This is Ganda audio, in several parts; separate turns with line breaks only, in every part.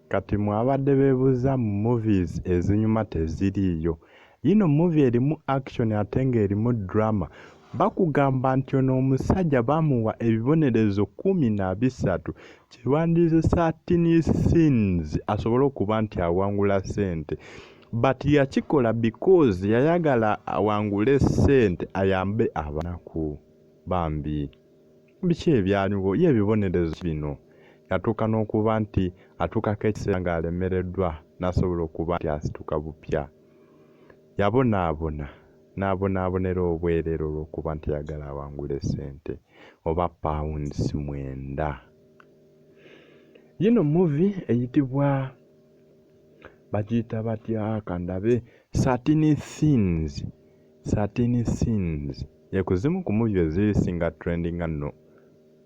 kati mwabadde beebuuza mu movies ezinyuma teziriiyo. Yino movie erimu action ate ng'erimu drama. Bakugamba nti ono omusajja bamuwa ebibonerezo 13 kirwandiise 13 scenes asobole okuba nti awangula ssente. But yakikola because yayagala awangule ssente ayambe abanaku bambi. Biki ebyaliwo ye ebibonerezo bino? Yatuuka n'okuba nti atuukako ekiseera ng'alemereddwa n'asobola okuba nti asituka bupya. Yabonaabona n'abonaabonera obwereero olw'okuba nti yagala awangule ssente oba pounds 9. Yino movie eyitibwa bagiyita batya kandabe 13 scenes. 13 scenes yekuzimu ku movie ezisinga trending nno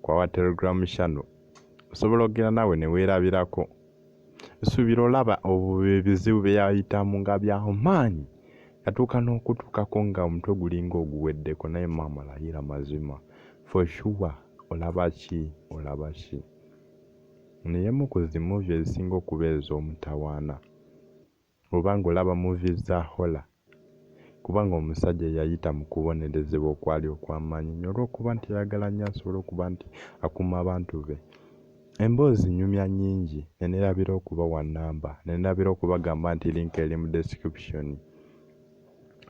kwa Telegram channel. Osobola okugenda nawe ne weerabirako. Suubira olaba ebizibu bye yayitamu nga by'amaanyi. Yatuuka n'okutuukako nga omutwe gulinga oguweddeko naye maama layira mazima. For sure olaba ki? Naye mu ku zi movie ezisinga okuba ez'omutawaana. Oba ng'olaba movie za horror. Kubanga omusajja yayita mu kubonerezebwa okwali okw'amaanyi nnyo olw'okuba nti yayagala nnyo asobole okuba nti akuuma abantu be. Emboozi nnyumya nnyingi ne neerabira okubawa nnamba ne neerabira okubagamba nti link eri mu description.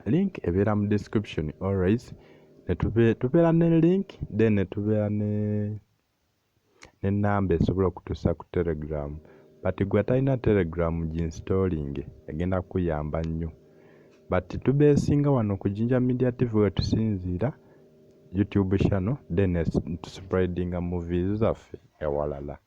Link ebeera mu description always. Tubeera ne link then ne tubeera n'ennamba esobola okutuusa ku Telegram. But gwe atalina Telegram ginstalling egenda kuyamba nnyo. But tubeesinga wano ku Jinja Media TV we tusinziira YouTube channel then spreading movies zaffe ewalala.